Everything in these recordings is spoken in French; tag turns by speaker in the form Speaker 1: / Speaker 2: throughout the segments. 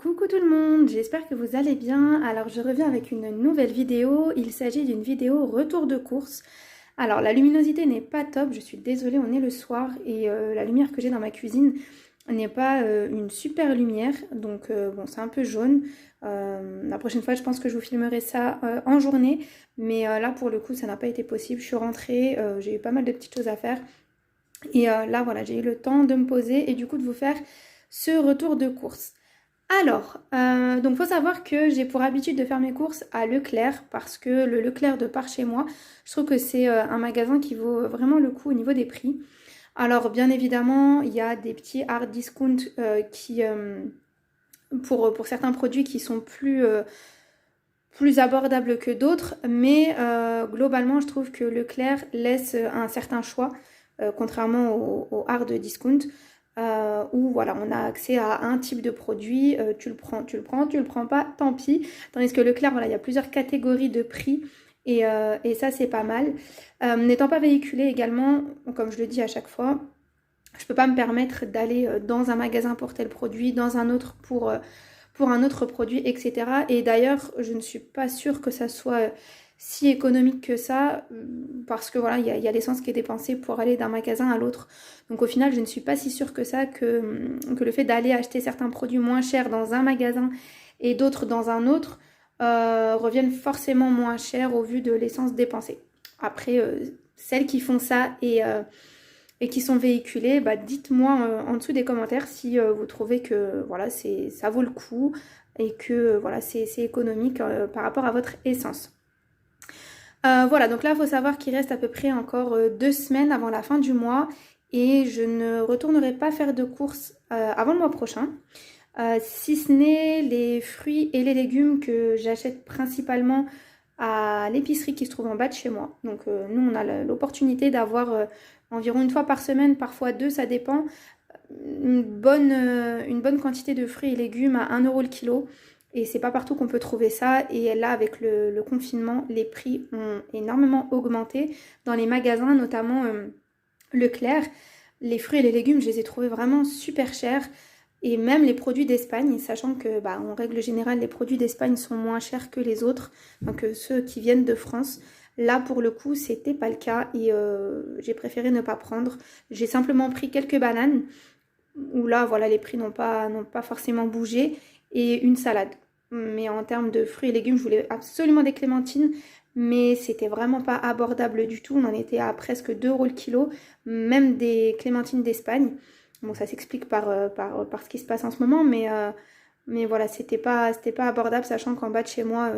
Speaker 1: Coucou tout le monde, j'espère que vous allez bien. Alors je reviens avec une nouvelle vidéo, il s'agit d'une vidéo retour de course. Alors la luminosité n'est pas top, je suis désolée, on est le soir et la lumière que j'ai dans ma cuisine n'est pas une super lumière, donc bon c'est un peu jaune. La prochaine fois je pense que je vous filmerai ça en journée, mais là pour le coup ça n'a pas été possible, je suis rentrée, j'ai eu pas mal de petites choses à faire. Et là voilà, j'ai eu le temps de me poser et du coup de vous faire ce retour de course. Alors, donc faut savoir que j'ai pour habitude de faire mes courses à Leclerc parce que le Leclerc de par chez moi, je trouve que c'est un magasin qui vaut vraiment le coup au niveau des prix. Alors bien évidemment, il y a des petits hard discount pour certains produits qui sont plus abordables que d'autres, mais globalement je trouve que Leclerc laisse un certain choix, contrairement au hard discount. Où voilà, on a accès à un type de produit, tu le prends, tu le prends pas, tant pis. Tandis que Leclerc, voilà, il y a plusieurs catégories de prix et ça c'est pas mal. N'étant pas véhiculé également, comme je le dis à chaque fois, je peux pas me permettre d'aller dans un magasin pour tel produit, dans un autre pour un autre produit, etc. Et d'ailleurs, je ne suis pas sûre que ça soit si économique que ça, parce que voilà, il y a l'essence qui est dépensée pour aller d'un magasin à l'autre. Donc au final, je ne suis pas si sûre que ça, que le fait d'aller acheter certains produits moins chers dans un magasin et d'autres dans un autre reviennent forcément moins cher au vu de l'essence dépensée. Après, celles qui font ça et qui sont véhiculées, bah, dites-moi en dessous des commentaires si vous trouvez que voilà, ça vaut le coup et que voilà, c'est économique par rapport à votre essence. Voilà, donc là, il faut savoir qu'il reste à peu près encore 2 semaines avant la fin du mois et je ne retournerai pas faire de courses avant le mois prochain. Si ce n'est les fruits et les légumes que j'achète principalement à l'épicerie qui se trouve en bas de chez moi. Donc nous, on a l'opportunité d'avoir environ une fois par semaine, parfois deux, ça dépend, une bonne quantité de fruits et légumes à 1 € le kilo. Et c'est pas partout qu'on peut trouver ça. Et là, avec le confinement, les prix ont énormément augmenté dans les magasins, notamment Leclerc. Les fruits et les légumes, je les ai trouvés vraiment super chers. Et même les produits d'Espagne, sachant que, bah, en règle générale, les produits d'Espagne sont moins chers que les autres, donc ceux qui viennent de France. Là, pour le coup, c'était pas le cas et j'ai préféré ne pas prendre. J'ai simplement pris quelques bananes, où là, voilà, les prix n'ont pas forcément bougé, et une salade. Mais en termes de fruits et légumes, je voulais absolument des clémentines, mais c'était vraiment pas abordable du tout. On en était à presque 2 € le kilo, même des clémentines d'Espagne. Bon, ça s'explique par ce qui se passe en ce moment, mais voilà, c'était pas abordable, sachant qu'en bas de chez moi,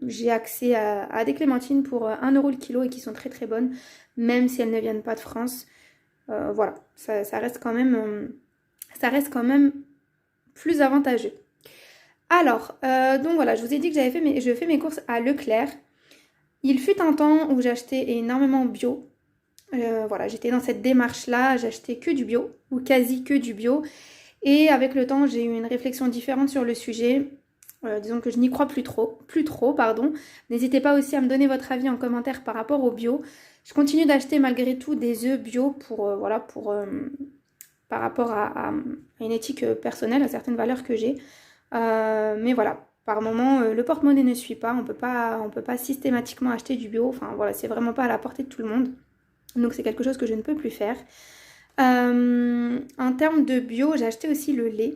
Speaker 1: j'ai accès à des clémentines pour 1 € le kilo et qui sont très très bonnes, même si elles ne viennent pas de France. Voilà, ça reste quand même plus avantageux. Alors, donc voilà, je vous ai dit que je fais mes courses à Leclerc. Il fut un temps où j'achetais énormément bio. Voilà, j'étais dans cette démarche-là, j'achetais que du bio, ou quasi que du bio. Et avec le temps, j'ai eu une réflexion différente sur le sujet. Disons que je n'y crois plus trop, pardon. N'hésitez pas aussi à me donner votre avis en commentaire par rapport au bio. Je continue d'acheter malgré tout des œufs bio par rapport à une éthique personnelle, à certaines valeurs que j'ai. Mais voilà, par moment, le porte-monnaie ne suit pas. On peut pas systématiquement acheter du bio. Enfin voilà, c'est vraiment pas à la portée de tout le monde. Donc c'est quelque chose que je ne peux plus faire. En termes de bio, j'ai acheté aussi le lait.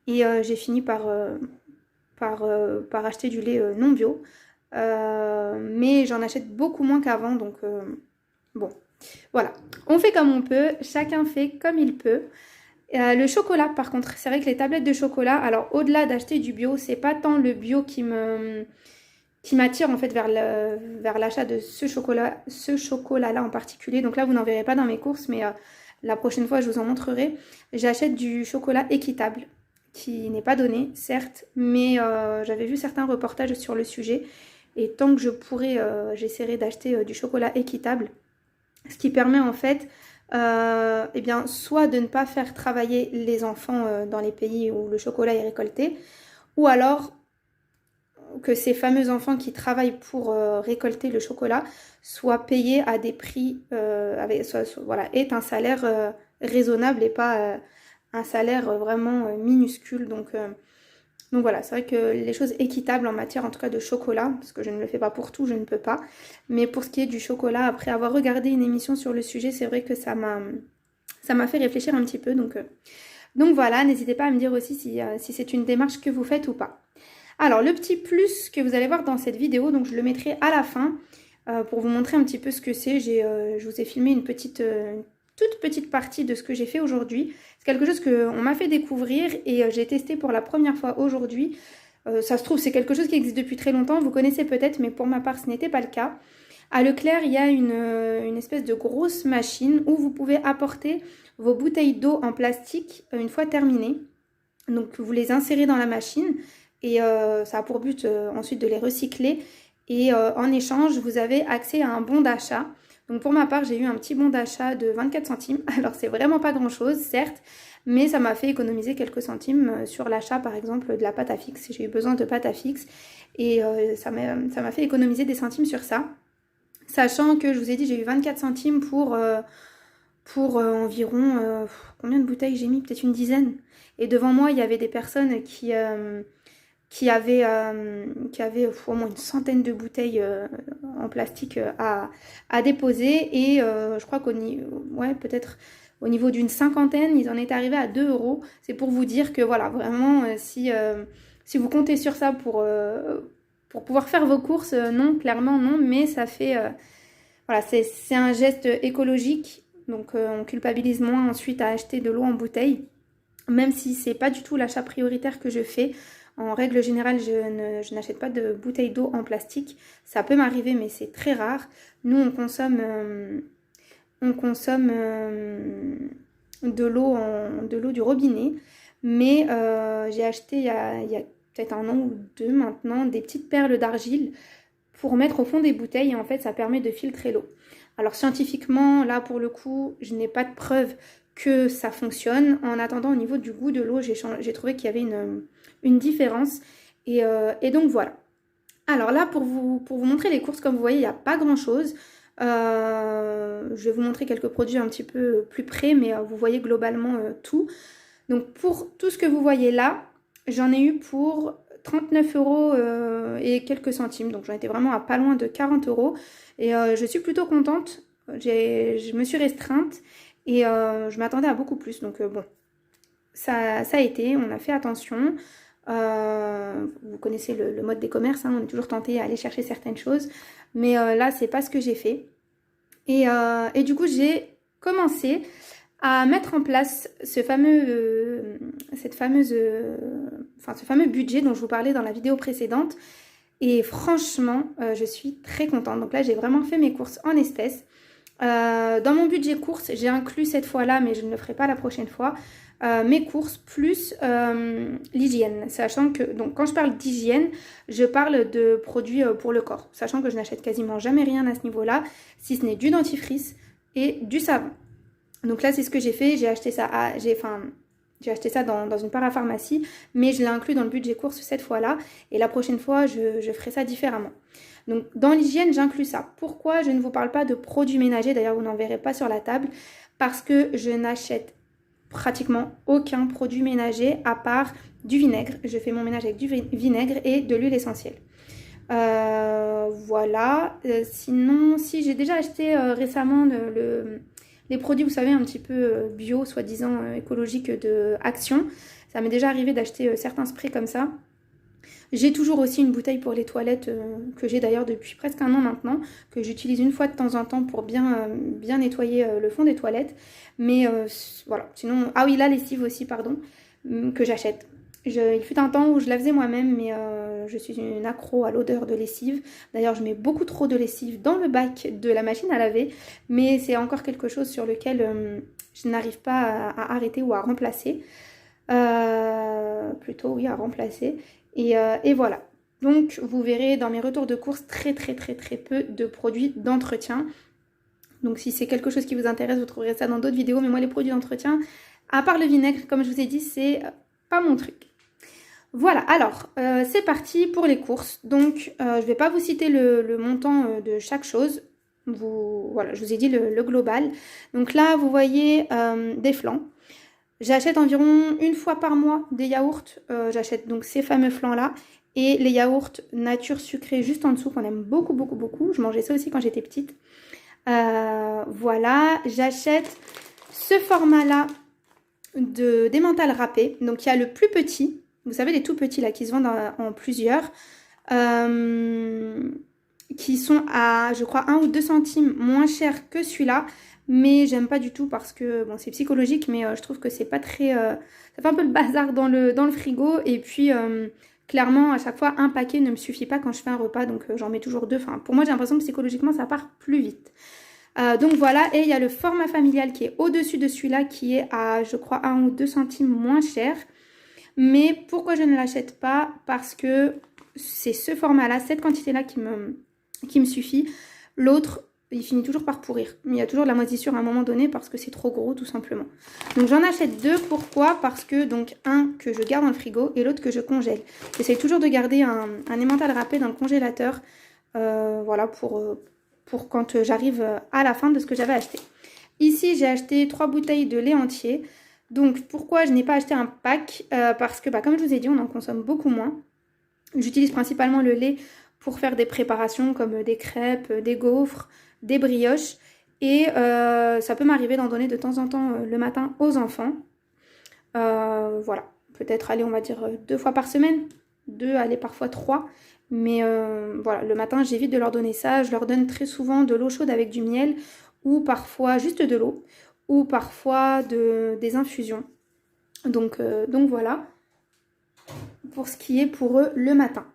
Speaker 1: Et j'ai fini par acheter du lait non bio. Mais j'en achète beaucoup moins qu'avant. Donc bon, voilà. On fait comme on peut. Chacun fait comme il peut. Le chocolat, par contre, c'est vrai que les tablettes de chocolat, alors au-delà d'acheter du bio, c'est pas tant le bio qui m'attire en fait vers l'achat de ce chocolat-là en particulier. Donc là, vous n'en verrez pas dans mes courses, mais la prochaine fois, je vous en montrerai. J'achète du chocolat équitable, qui n'est pas donné, certes, mais j'avais vu certains reportages sur le sujet. Et tant que je pourrai, j'essaierai d'acheter du chocolat équitable, ce qui permet en fait eh bien, soit de ne pas faire travailler les enfants dans les pays où le chocolat est récolté, ou alors que ces fameux enfants qui travaillent pour récolter le chocolat soient payés à des prix, voilà, aient un salaire raisonnable et pas un salaire vraiment minuscule. Donc Donc voilà, c'est vrai que les choses équitables en matière en tout cas de chocolat, parce que je ne le fais pas pour tout, je ne peux pas. Mais pour ce qui est du chocolat, après avoir regardé une émission sur le sujet, c'est vrai que ça m'a fait réfléchir un petit peu. Donc voilà, n'hésitez pas à me dire aussi si c'est une démarche que vous faites ou pas. Alors le petit plus que vous allez voir dans cette vidéo, donc je le mettrai à la fin pour vous montrer un petit peu ce que c'est. Je vous ai filmé une toute petite partie de ce que j'ai fait aujourd'hui. C'est quelque chose qu'on m'a fait découvrir et j'ai testé pour la première fois aujourd'hui. Ça se trouve, c'est quelque chose qui existe depuis très longtemps, vous connaissez peut-être, mais pour ma part, ce n'était pas le cas. À Leclerc, il y a une espèce de grosse machine où vous pouvez apporter vos bouteilles d'eau en plastique une fois terminées. Donc, vous les insérez dans la machine et ça a pour but ensuite de les recycler. Et en échange, vous avez accès à un bon d'achat. Donc pour ma part, j'ai eu un petit bon d'achat de 24 centimes. Alors c'est vraiment pas grand chose, certes, mais ça m'a fait économiser quelques centimes sur l'achat par exemple de la pâte à fixe. J'ai eu besoin de pâte à fixe et ça m'a fait économiser des centimes sur ça. Sachant que je vous ai dit, j'ai eu 24 centimes pour environ, combien de bouteilles j'ai mis? Peut-être une dizaine. Et devant moi, il y avait des personnes qui avait au moins une centaine de bouteilles en plastique à déposer et je crois peut-être au niveau d'une cinquantaine, ils en étaient arrivés à 2 euros. C'est pour vous dire que voilà, vraiment, si vous comptez sur ça pour pouvoir faire vos courses, non, clairement non, mais ça fait, voilà, c'est un geste écologique, donc on culpabilise moins ensuite à acheter de l'eau en bouteille, même si c'est pas du tout l'achat prioritaire que je fais. En règle générale, je n'achète pas de bouteilles d'eau en plastique. Ça peut m'arriver, mais c'est très rare. Nous, on consomme de l'eau du robinet. Mais j'ai acheté il y a peut-être 1 an ou 2 maintenant des petites perles d'argile pour mettre au fond des bouteilles. Et en fait, ça permet de filtrer l'eau. Alors scientifiquement, là pour le coup, je n'ai pas de preuve que ça fonctionne. En attendant, au niveau du goût de l'eau, j'ai trouvé qu'il y avait une différence. Et donc voilà. Alors là, pour vous montrer les courses, comme vous voyez, il n'y a pas grand-chose. Je vais vous montrer quelques produits un petit peu plus près, mais vous voyez globalement tout. Donc pour tout ce que vous voyez là, j'en ai eu pour 39 euros et quelques centimes. Donc j'en étais vraiment à pas loin de 40 euros. Et je suis plutôt contente. Je me suis restreinte et je m'attendais à beaucoup plus. Donc bon, ça a été, on a fait attention. Vous connaissez le mode des commerces, hein, on est toujours tenté à aller chercher certaines choses. Mais là, c'est pas ce que j'ai fait. Et du coup, j'ai commencé à mettre en place ce fameux budget dont je vous parlais dans la vidéo précédente. Et franchement, je suis très contente. Donc là, j'ai vraiment fait mes courses en espèces. Dans mon budget courses, j'ai inclus cette fois-là, mais je ne le ferai pas la prochaine fois, mes courses plus l'hygiène. Sachant que, donc quand je parle d'hygiène, je parle de produits pour le corps. Sachant que je n'achète quasiment jamais rien à ce niveau-là, si ce n'est du dentifrice et du savon. Donc là, c'est ce que j'ai fait. J'ai acheté ça dans une parapharmacie, mais je l'ai inclus dans le budget course cette fois-là. Et la prochaine fois, je ferai ça différemment. Donc dans l'hygiène, j'inclus ça. Pourquoi je ne vous parle pas de produits ménagers? D'ailleurs, vous n'en verrez pas sur la table. Parce que je n'achète pratiquement aucun produit ménager à part du vinaigre. Je fais mon ménage avec du vinaigre et de l'huile essentielle. Voilà. Sinon, si j'ai déjà acheté récemment les produits, vous savez, un petit peu bio, soi-disant écologiques de Action. Ça m'est déjà arrivé d'acheter certains sprays comme ça. J'ai toujours aussi une bouteille pour les toilettes que j'ai d'ailleurs depuis presque 1 an maintenant, que j'utilise une fois de temps en temps pour bien nettoyer le fond des toilettes. Mais voilà, sinon... Ah oui, la lessive aussi, pardon, que j'achète. Il fut un temps où je la faisais moi-même, mais je suis une accro à l'odeur de lessive. D'ailleurs, je mets beaucoup trop de lessive dans le bac de la machine à laver, mais c'est encore quelque chose sur lequel je n'arrive pas à arrêter ou à remplacer. Plutôt, oui, à remplacer. Et voilà. Donc, vous verrez dans mes retours de course très peu de produits d'entretien. Donc, si c'est quelque chose qui vous intéresse, vous trouverez ça dans d'autres vidéos. Mais moi, les produits d'entretien, à part le vinaigre, comme je vous ai dit, c'est pas mon truc. Voilà, alors, c'est parti pour les courses. Donc, je ne vais pas vous citer le montant de chaque chose. Voilà, je vous ai dit le global. Donc là, vous voyez des flancs. J'achète environ une fois par mois des yaourts. J'achète donc ces fameux flans-là. Et les yaourts nature sucrée juste en dessous qu'on aime beaucoup, beaucoup, beaucoup. Je mangeais ça aussi quand j'étais petite. Voilà, j'achète ce format-là d'emmental râpé. Donc il y a le plus petit. Vous savez, les tout petits là qui se vendent en plusieurs. Qui sont à, je crois, 1 ou 2 centimes moins cher que celui-là. Mais j'aime pas du tout parce que, bon, c'est psychologique, mais je trouve que c'est pas très... ça fait un peu le bazar dans le frigo. Et puis, clairement, à chaque fois, un paquet ne me suffit pas quand je fais un repas. Donc, j'en mets toujours 2. Enfin, pour moi, j'ai l'impression que psychologiquement, ça part plus vite. Donc, voilà. Et il y a le format familial qui est au-dessus de celui-là, qui est à, je crois, 1 ou 2 centimes moins cher. Mais pourquoi je ne l'achète pas? Parce que c'est ce format-là, cette quantité-là qui me suffit. L'autre, il finit toujours par pourrir. Il y a toujours de la moisissure à un moment donné parce que c'est trop gros tout simplement. Donc j'en achète 2. Pourquoi? Parce que donc un que je garde dans le frigo et l'autre que je congèle. J'essaie toujours de garder un emmental râpé dans le congélateur. Voilà pour quand j'arrive à la fin de ce que j'avais acheté. Ici j'ai acheté 3 bouteilles de lait entier. Donc pourquoi je n'ai pas acheté un pack? Parce que comme je vous ai dit, on en consomme beaucoup moins. J'utilise principalement le lait pour faire des préparations comme des crêpes, des gaufres, des brioches. Et ça peut m'arriver d'en donner de temps en temps le matin aux enfants. Voilà, peut-être aller on va dire 2 fois par semaine. 2, allez parfois 3. Mais voilà, le matin j'évite de leur donner ça. Je leur donne très souvent de l'eau chaude avec du miel ou parfois juste de l'eau ou parfois des infusions. Donc voilà. Pour ce qui est pour eux le matin.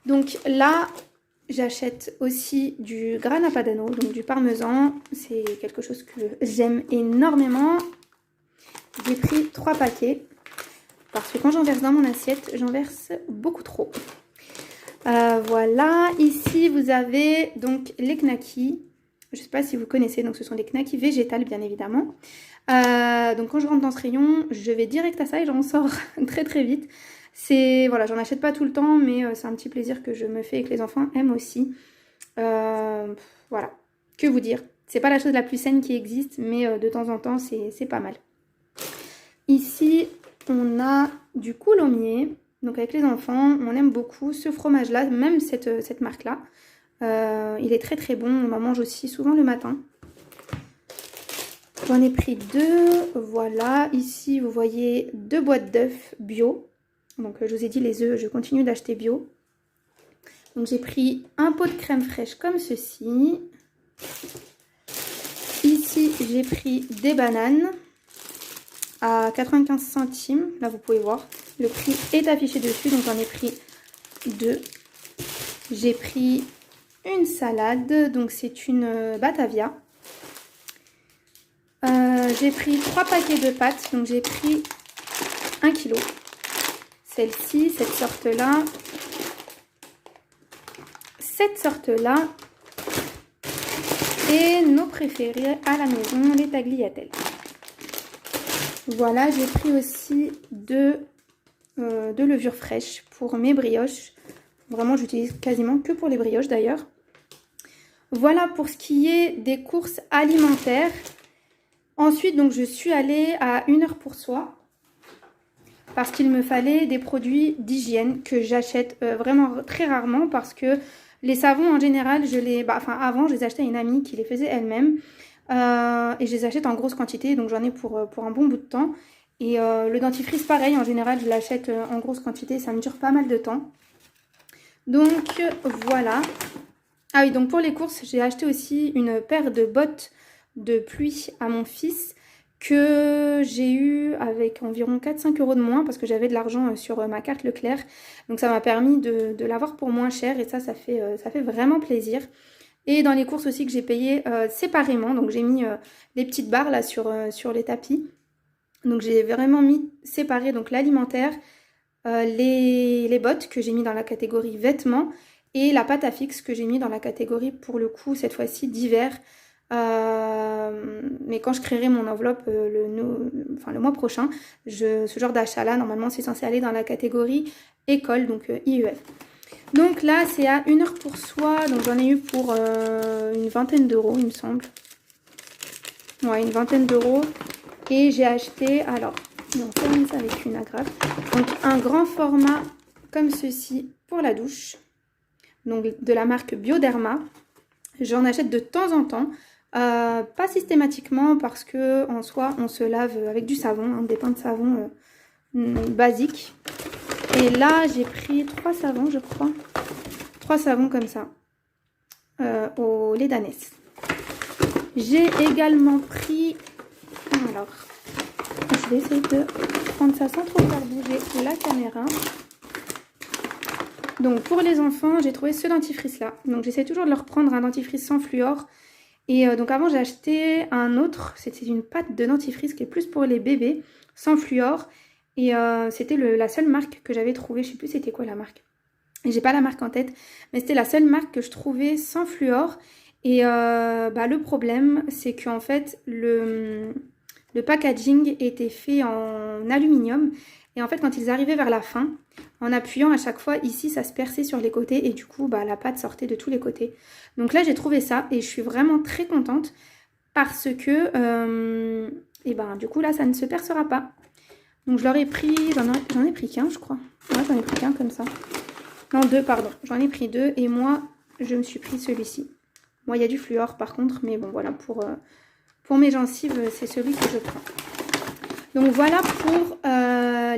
Speaker 1: Donc là, j'achète aussi du grana padano, donc du parmesan. C'est quelque chose que j'aime énormément. J'ai pris 3 paquets parce que quand j'en verse dans mon assiette, j'en verse beaucoup trop. Voilà, ici vous avez donc les knackis. Je ne sais pas si vous connaissez, donc ce sont des knackis végétales bien évidemment. Donc quand je rentre dans ce rayon, je vais direct à ça et j'en sors très très vite. Voilà, j'en achète pas tout le temps, mais c'est un petit plaisir que je me fais et que les enfants aiment aussi. Voilà, que vous dire. C'est pas la chose la plus saine qui existe, mais de temps en temps, c'est pas mal. Ici, on a du coulommiers. Donc avec les enfants, on aime beaucoup ce fromage-là, même cette marque-là. Il est très très bon, on en mange aussi souvent le matin. J'en ai pris 2, voilà. Ici, vous voyez 2 boîtes d'œufs bio. Donc je vous ai dit les œufs, je continue d'acheter bio. Donc j'ai pris un pot de crème fraîche comme ceci. Ici j'ai pris des bananes à 95 centimes. Là vous pouvez voir, le prix est affiché dessus. Donc j'en ai pris 2. J'ai pris une salade, donc c'est une Batavia. J'ai pris 3 paquets de pâtes, donc j'ai pris 1 kg. Celle-ci, cette sorte-là, et nos préférés à la maison, les tagliatelles. Voilà, j'ai pris aussi de levure fraîche pour mes brioches. Vraiment, j'utilise quasiment que pour les brioches d'ailleurs. Voilà pour ce qui est des courses alimentaires. Ensuite, donc, je suis allée à Une Heure pour Soi. Parce qu'il me fallait des produits d'hygiène que j'achète vraiment très rarement parce que les savons en général, avant je les achetais à une amie qui les faisait elle-même et je les achète en grosse quantité, donc j'en ai pour un bon bout de temps. Et le dentifrice pareil, en général je l'achète en grosse quantité, ça me dure pas mal de temps. Donc voilà. Ah oui, donc pour les courses, j'ai acheté aussi une paire de bottes de pluie à mon fils que j'ai eu avec environ 4-5 € de moins parce que j'avais de l'argent sur ma carte Leclerc. Donc ça m'a permis de l'avoir pour moins cher et ça fait vraiment plaisir. Et dans les courses aussi que j'ai payé séparément, donc j'ai mis les petites barres là sur les tapis. Donc j'ai vraiment mis séparé donc l'alimentaire, les bottes que j'ai mis dans la catégorie vêtements et la pâte à fixe que j'ai mis dans la catégorie pour le coup cette fois-ci d'hiver. Mais quand je créerai mon enveloppe le mois prochain, ce genre d'achat là normalement c'est censé aller dans la catégorie école, donc IEF. Donc là c'est à Une Heure pour Soi, donc j'en ai eu pour une vingtaine d'euros il me semble. Ouais, une vingtaine d'euros. Et j'ai acheté, alors Et on ferme ça avec une agrafe. Donc un grand format comme ceci pour la douche. Donc de la marque Bioderma. J'en achète de temps en temps. Pas systématiquement parce que en soi on se lave avec du savon, des pains de savon basiques. Et là j'ai pris 3 savons je crois. 3 savons comme ça au lait d'ânesse. J'ai également pris, alors je vais essayer de prendre ça sans trop faire bouger la caméra. Donc pour les enfants j'ai trouvé ce dentifrice là. Donc j'essaie toujours de leur prendre un dentifrice sans fluor. Et donc avant j'ai acheté un autre, c'était une pâte de dentifrice qui est plus pour les bébés, sans fluor. Et c'était la seule marque que j'avais trouvée, je sais plus c'était quoi la marque. J'ai pas la marque en tête, mais c'était la seule marque que je trouvais sans fluor. Et le problème c'est qu'en fait le packaging était fait en aluminium. Et en fait quand ils arrivaient vers la fin, en appuyant à chaque fois, ici ça se perçait sur les côtés et du coup la pâte sortait de tous les côtés. Donc là j'ai trouvé ça et je suis vraiment très contente parce que du coup là ça ne se percera pas. Donc je leur ai pris, j'en ai pris qu'un je crois. Ouais, j'en ai pris qu'un comme ça. Non, 2 pardon, j'en ai pris 2 et moi je me suis pris celui-ci. Moi il y a du fluor par contre, mais bon voilà pour mes gencives c'est celui que je prends. Donc voilà pour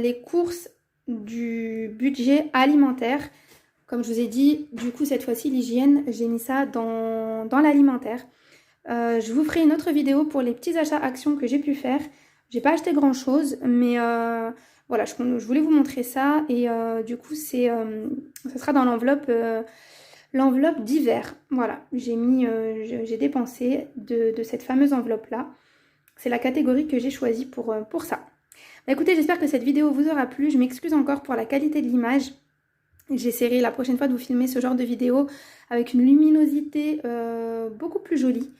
Speaker 1: les courses du budget alimentaire. Comme je vous ai dit, du coup cette fois-ci l'hygiène, j'ai mis ça dans l'alimentaire. Je vous ferai une autre vidéo pour les petits achats actions que j'ai pu faire. J'ai pas acheté grand chose, mais voilà, je voulais vous montrer ça. Et du coup ça sera dans l'enveloppe d'hiver. Voilà, j'ai dépensé de cette fameuse enveloppe là. C'est la catégorie que j'ai choisie pour ça. Bah, écoutez, j'espère que cette vidéo vous aura plu. Je m'excuse encore pour la qualité de l'image. J'essaierai la prochaine fois de vous filmer ce genre de vidéo avec une luminosité beaucoup plus jolie.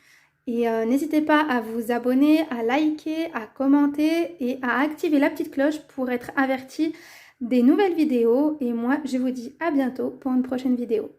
Speaker 1: Et n'hésitez pas à vous abonner, à liker, à commenter et à activer la petite cloche pour être averti des nouvelles vidéos. Et moi, je vous dis à bientôt pour une prochaine vidéo.